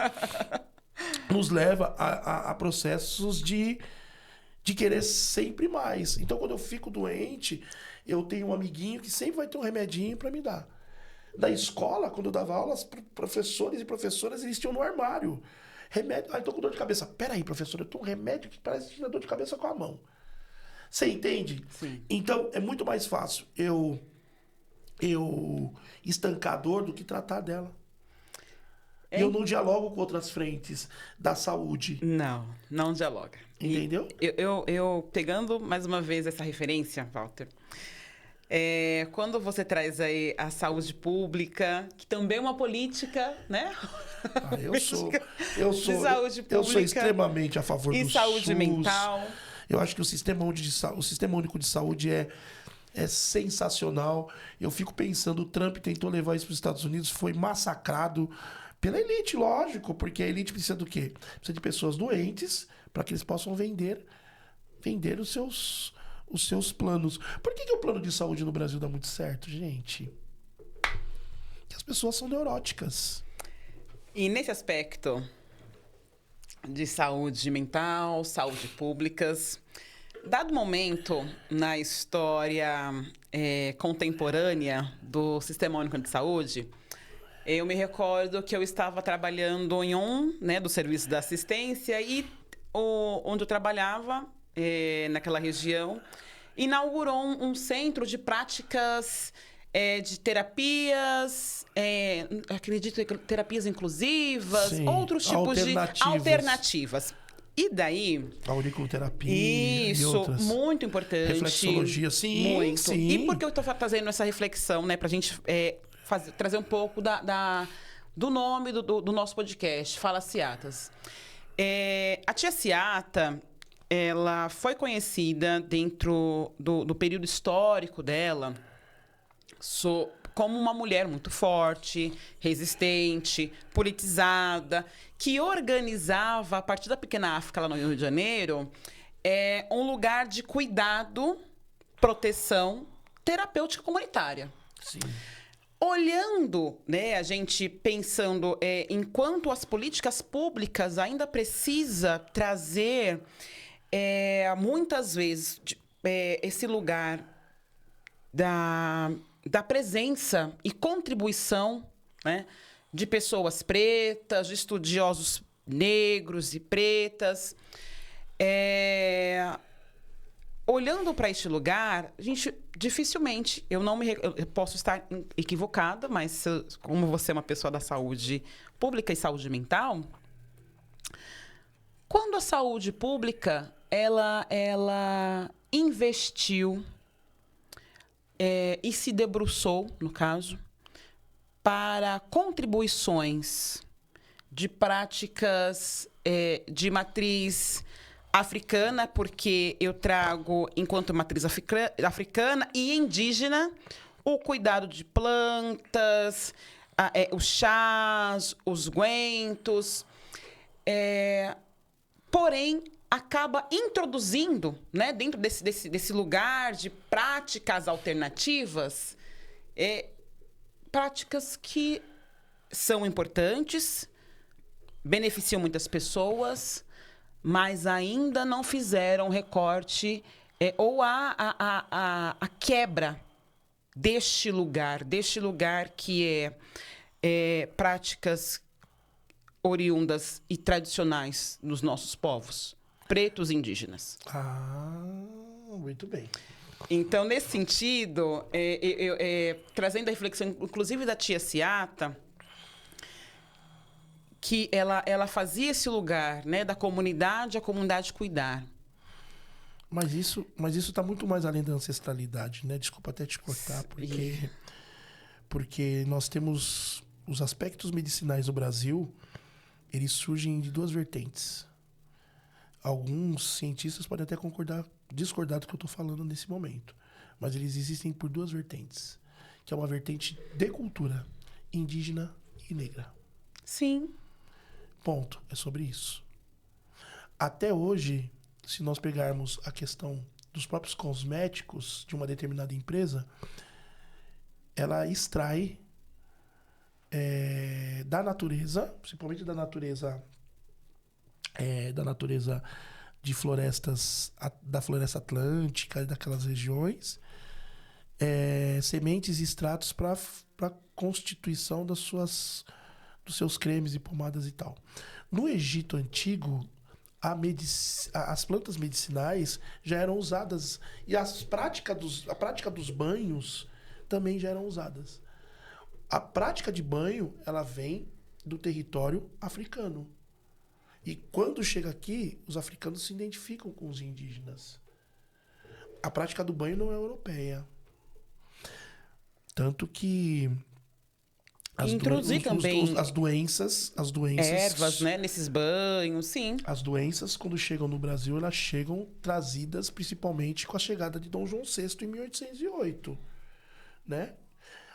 nos leva a processos de querer sempre mais. Então, quando eu fico doente, eu tenho um amiguinho que sempre vai ter um remedinho para me dar. Na escola, quando eu dava aulas, professores e professoras, eles tinham no armário. Remédio. Eu tô com dor de cabeça. Peraí, professor, eu tenho um remédio que parece que tira dor de cabeça com a mão. Você entende? Sim. Então, é muito mais fácil eu estancar a dor do que tratar dela. E eu não dialogo com outras frentes da saúde. Não dialoga. Entendeu? Eu pegando mais uma vez essa referência, Walter, quando você traz aí a saúde pública, que também é uma política, né? Eu sou de saúde pública, eu sou extremamente a favor do SUS. E saúde mental. Eu acho que o Sistema Único de Saúde é sensacional. Eu fico pensando, o Trump tentou levar isso para os Estados Unidos, foi massacrado pela elite, lógico, porque a elite precisa do quê? Precisa de pessoas doentes para que eles possam vender os seus planos. Por que o plano de saúde no Brasil dá muito certo, gente? Porque as pessoas são neuróticas. E nesse aspecto de saúde mental, saúde públicas, dado momento na história contemporânea do Sistema Único de Saúde, eu me recordo que eu estava trabalhando em do serviço da assistência e onde eu trabalhava, naquela região, inaugurou um centro de práticas de terapias, acredito que terapias inclusivas, Sim, outros tipos de alternativas. E daí... Auriculoterapia e outras. Muito importante. Reflexologia, sim. Muito. Sim. E por que eu estou trazendo essa reflexão, né? Pra gente trazer um pouco do nome do nosso podcast, Fala Ciatas. A tia Ciata, ela foi conhecida dentro do período histórico dela como uma mulher muito forte, resistente, politizada, que organizava, a partir da Pequena África, lá no Rio de Janeiro, um lugar de cuidado, proteção terapêutica comunitária. Sim. Olhando, né, a gente pensando enquanto as políticas públicas ainda precisa trazer, muitas vezes, esse lugar da presença e contribuição, né, de pessoas pretas, de estudiosos negros e pretas. Olhando para este lugar, a gente dificilmente, eu posso estar equivocada, mas como você é uma pessoa da saúde pública e saúde mental, quando a saúde pública ela investiu e se debruçou, no caso, para contribuições de práticas de matriz africana, porque eu trago, enquanto matriz africana e indígena, o cuidado de plantas, os chás, os guentos. Porém, acaba introduzindo, né, dentro desse lugar de práticas alternativas, práticas que são importantes, beneficiam muitas pessoas, mas ainda não fizeram recorte ou a quebra deste lugar que práticas oriundas e tradicionais dos nossos povos, pretos e indígenas. Muito bem. Então, nesse sentido, trazendo a reflexão, inclusive da tia Ciata, que ela fazia esse lugar, né, da comunidade, a comunidade cuidar. Mas isso está muito mais além da ancestralidade, né? Desculpa até te cortar, porque nós temos os aspectos medicinais do Brasil, eles surgem de duas vertentes. Alguns cientistas podem até discordar do que eu estou falando nesse momento, mas eles existem por duas vertentes, que é uma vertente de cultura indígena e negra. Sim. Ponto. É sobre isso. Até hoje, se nós pegarmos a questão dos próprios cosméticos de uma determinada empresa, ela extrai da natureza, principalmente da natureza de florestas, da floresta atlântica e daquelas regiões, sementes e extratos para constituição dos seus cremes e pomadas e tal. No Egito Antigo, as plantas medicinais já eram usadas e a prática dos banhos também já eram usadas. A prática de banho, ela vem do território africano. E quando chega aqui, os africanos se identificam com os indígenas. A prática do banho não é europeia. Tanto que introduzir também as doenças, ervas, né, nesses banhos, sim. As doenças, quando chegam no Brasil, elas chegam trazidas principalmente com a chegada de Dom João VI em 1808, né?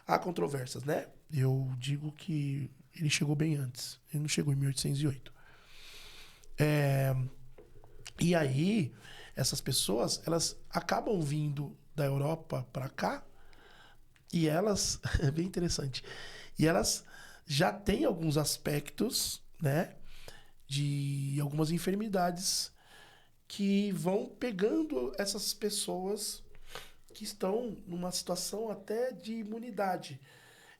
Há controvérsias, né? Eu digo que ele chegou bem antes. Ele não chegou em 1808. E aí, essas pessoas, elas acabam vindo da Europa para cá e elas... É bem interessante. E elas já têm alguns aspectos, né, de algumas enfermidades que vão pegando essas pessoas que estão numa situação até de imunidade.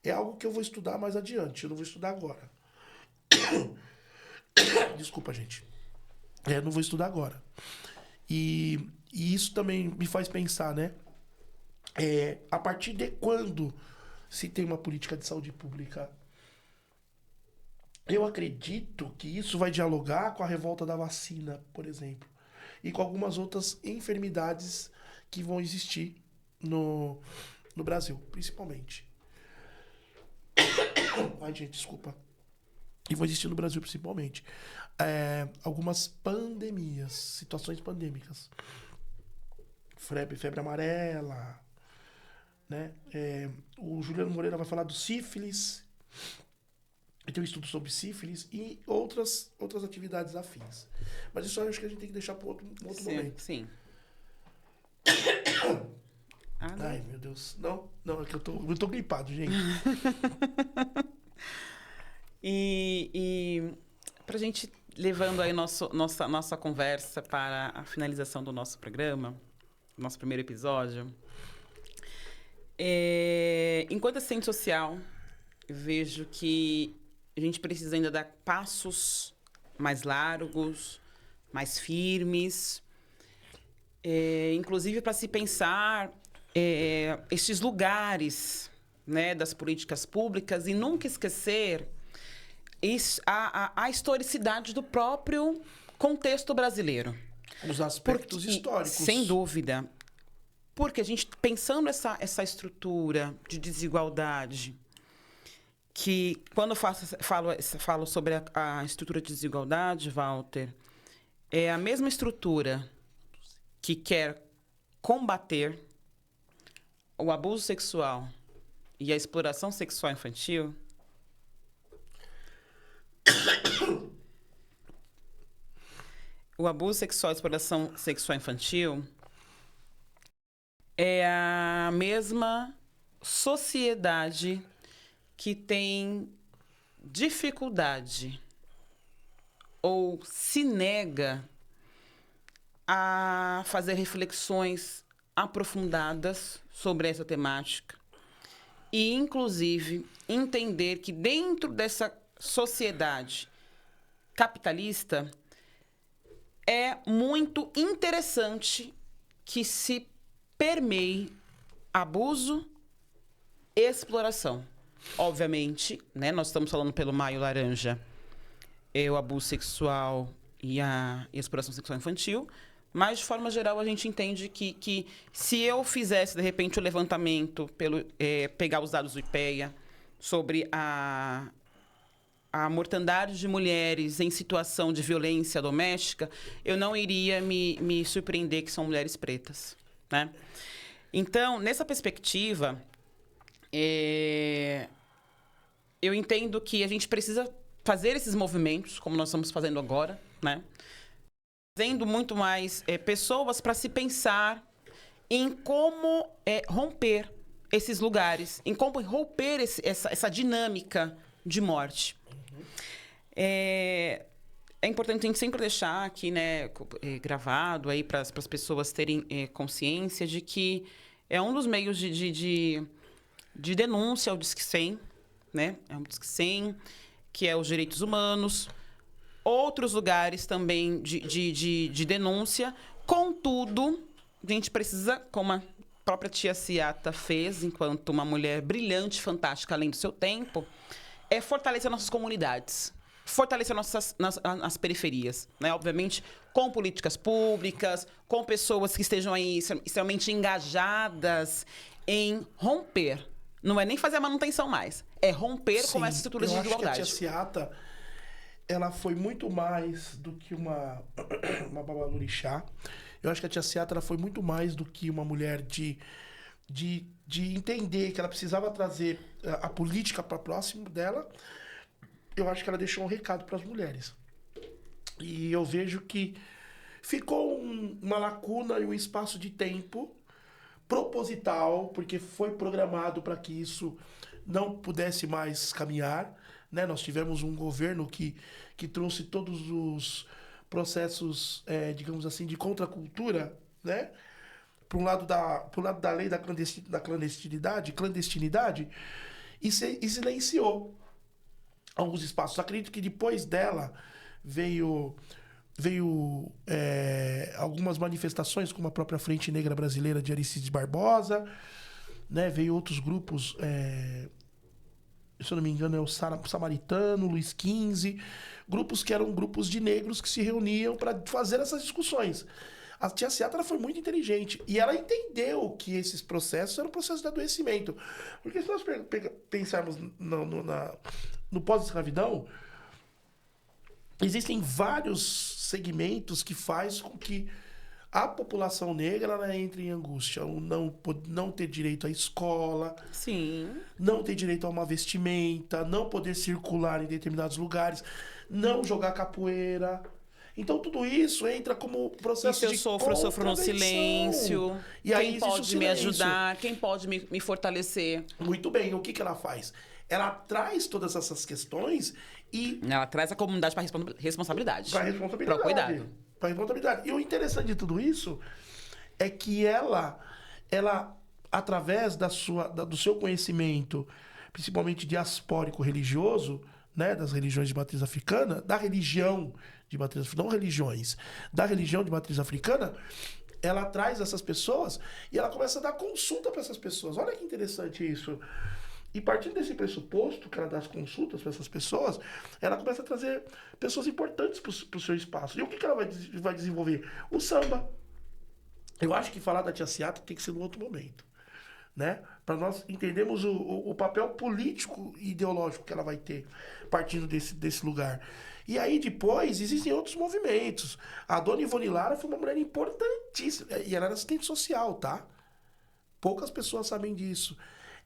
É algo que eu vou estudar mais adiante, eu não vou estudar agora. Desculpa, gente. Não vou estudar agora. E isso também me faz pensar, né? A partir de quando se tem uma política de saúde pública? Eu acredito que isso vai dialogar com a revolta da vacina, por exemplo, e com algumas outras enfermidades que vão existir no Brasil, principalmente. Ai, gente, desculpa. E vão existir no Brasil, principalmente. Algumas pandemias, situações pandêmicas. Febre amarela, né? O Juliano Moreira vai falar do sífilis. Tem um estudo sobre sífilis e outras atividades afins. Mas isso eu acho que a gente tem que deixar para um outro momento. Sim. Ai, meu Deus. Não, é que eu tô gripado, gente. E pra gente, levando aí nossa conversa para a finalização do nosso programa, nosso primeiro episódio, enquanto assistente social, eu vejo que a gente precisa ainda dar passos mais largos, mais firmes, inclusive para se pensar estes lugares, né, das políticas públicas e nunca esquecer a historicidade do próprio contexto brasileiro. Os aspectos históricos. Sem dúvida. Porque a gente, pensando essa estrutura de desigualdade, que quando eu falo sobre a estrutura de desigualdade, Walter, é a mesma estrutura que quer combater o abuso sexual e a exploração sexual infantil, o abuso sexual e exploração sexual infantil é a mesma sociedade que tem dificuldade ou se nega a fazer reflexões aprofundadas sobre essa temática e, inclusive, entender que dentro dessa sociedade capitalista é muito interessante que se permeie abuso e exploração. Obviamente, né, nós estamos falando pelo Maio Laranja, o abuso sexual e a exploração sexual infantil, mas, de forma geral, a gente entende que se eu fizesse, de repente, o levantamento, pegar os dados do IPEA sobre a mortandade de mulheres em situação de violência doméstica, eu não iria me surpreender que são mulheres pretas, né? Então, nessa perspectiva, eu entendo que a gente precisa fazer esses movimentos, como nós estamos fazendo agora, né? Trazendo muito mais pessoas para se pensar em como romper esses lugares, em como romper essa dinâmica de morte. É importante a gente sempre deixar aqui, né, gravado aí para as pessoas terem consciência de que é um dos meios de denúncia ao Disque 100, né? É um Disque 100, que é os direitos humanos. Outros lugares também de denúncia. Contudo, a gente precisa, como a própria tia Ciata fez, enquanto uma mulher brilhante, fantástica, além do seu tempo, fortalecer nossas comunidades, fortalecer as periferias, né? Obviamente, com políticas públicas, com pessoas que estejam aí extremamente engajadas em romper. Não é nem fazer a manutenção mais, é romper com essa estrutura de desigualdade. Eu acho que a tia Ciata, ela foi muito mais do que uma babalorixá. Eu acho que a tia Ciata, ela foi muito mais do que uma mulher de entender que ela precisava trazer a política para próximo dela. Eu acho que ela deixou um recado para as mulheres. E eu vejo que ficou uma lacuna e um espaço de tempo proposital, porque foi programado para que isso não pudesse mais caminhar, né? Nós tivemos um governo que trouxe todos os processos, digamos assim, de contracultura, né? Para um lado da lei da clandestinidade, e silenciou alguns espaços. Acredito que depois dela veio algumas manifestações, como a própria Frente Negra Brasileira de Aristides Barbosa, né? Veio outros grupos, se eu não me engano é o Samaritano, Luiz XV, grupos que eram grupos de negros que se reuniam para fazer essas discussões. A tia Ciata, ela foi muito inteligente e ela entendeu que esses processos eram processos de adoecimento. Porque se nós pensarmos no pós-escravidão, existem vários segmentos que faz com que a população negra ela entre em angústia. Não ter direito à escola, sim, não ter direito a uma vestimenta, não poder circular em determinados lugares, não jogar capoeira. Então tudo isso entra como processo de eu sofro no silêncio. E aí quem pode me ajudar? Quem pode me fortalecer? Muito bem. O que ela faz? Ela traz todas essas questões e... Ela traz a comunidade para responsabilidade. Para responsabilidade. Para cuidado. Para responsabilidade. E o interessante de tudo isso é que ela através do seu conhecimento, principalmente diaspórico religioso, né, das religiões de matriz africana, da religião de matriz africana, não religiões, da religião de matriz africana, ela traz essas pessoas e ela começa a dar consulta para essas pessoas. Olha que interessante isso. E partindo desse pressuposto que ela dá as consultas para essas pessoas, ela começa a trazer pessoas importantes para o seu espaço. E o que ela vai desenvolver? O samba. Eu acho que falar da tia Ciata tem que ser num outro momento, né? Para nós entendermos o papel político e ideológico que ela vai ter partindo desse lugar. E aí depois existem outros movimentos. A dona Ivone Lara foi uma mulher importantíssima. E ela era assistente social, tá? Poucas pessoas sabem disso.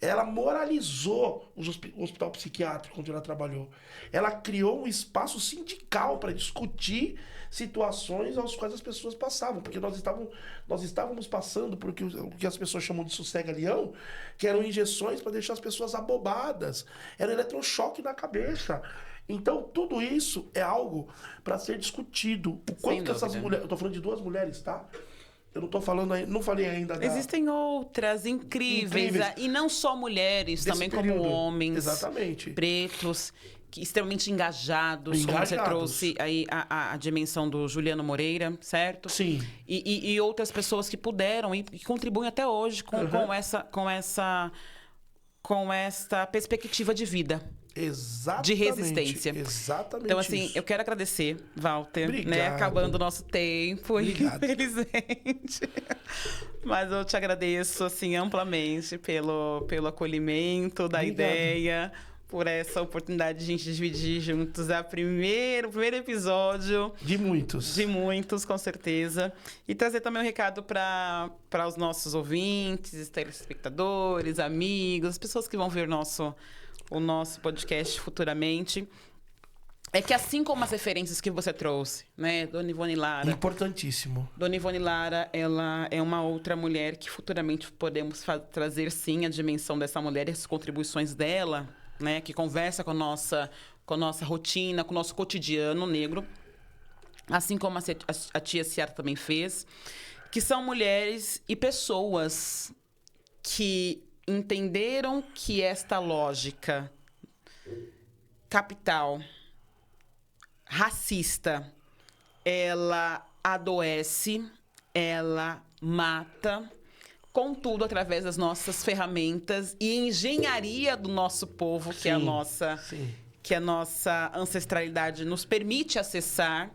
Ela moralizou o hospital psiquiátrico onde ela trabalhou. Ela criou um espaço sindical para discutir situações às quais as pessoas passavam. Porque nós estávamos passando por o que as pessoas chamam de sossega-leão, que eram injeções para deixar as pessoas abobadas. Era eletrochoque na cabeça. Então, tudo isso é algo para ser discutido. O quanto que essas mulheres... Eu estou falando de 2 mulheres, tá? Eu não falei ainda da... Existem outras incríveis. E não só mulheres, também período. Como homens. Exatamente. Pretos, extremamente engajados. Como você trouxe aí a dimensão do Juliano Moreira, certo? Sim. E outras pessoas que puderam e que contribuem até hoje com essa perspectiva de vida. Exatamente. De resistência. Exatamente. Então, assim, isso. eu quero agradecer, Walter, Obrigado. né? Acabando o nosso tempo, Obrigado. infelizmente. Mas eu te agradeço, assim, amplamente pelo acolhimento da ideia, por essa oportunidade de a gente dividir juntos o primeiro episódio. De muitos. De muitos, com certeza. E trazer também um recado para os nossos ouvintes, telespectadores, amigos, as pessoas que vão ver o nosso podcast futuramente, é que assim como as referências que você trouxe, né, Dona Ivone Lara... Importantíssimo. Dona Ivone Lara, ela é uma outra mulher que futuramente podemos trazer, sim, a dimensão dessa mulher e as contribuições dela, né, que conversa com a nossa rotina, com o nosso cotidiano negro, assim como a tia Ciara também fez, que são mulheres e pessoas que entenderam que esta lógica capital, racista, ela adoece, ela mata, contudo, através das nossas ferramentas e engenharia do nosso povo, que é a nossa ancestralidade nos permite acessar,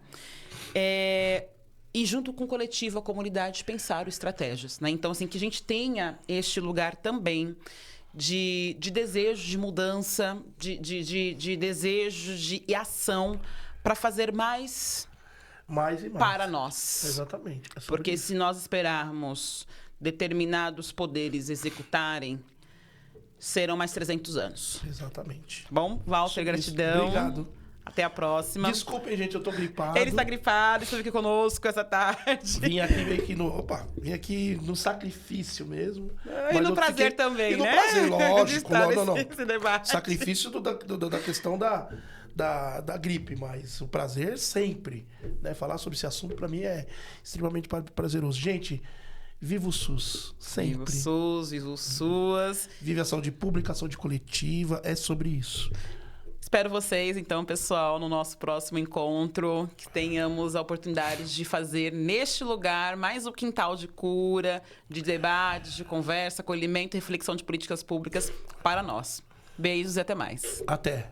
e junto com o coletivo, a comunidade, pensar estratégias, né? Então, assim, que a gente tenha este lugar também de desejo de mudança, de desejo de ação para fazer mais e mais para nós. Exatamente. Porque isso. se nós esperarmos determinados poderes executarem, serão mais 300 anos. Exatamente. Bom, Walter, gratidão. Obrigado. Até a próxima. Desculpem, gente, eu tô gripado. Ele está gripado, esteve aqui conosco essa tarde. Vim aqui no sacrifício mesmo. E no prazer também, e no né? prazer, lógico. Não. Esse debate. Sacrifício da questão da gripe, mas o prazer sempre. Né? Falar sobre esse assunto, para mim, é extremamente prazeroso. Gente, viva o SUS, sempre. Viva o SUS, viva o SUS. Viva a saúde pública, a saúde coletiva, é sobre isso. Espero vocês, então, pessoal, no nosso próximo encontro, que tenhamos a oportunidade de fazer neste lugar mais um quintal de cura, de debate, de conversa, acolhimento e reflexão de políticas públicas para nós. Beijos e até mais. Até.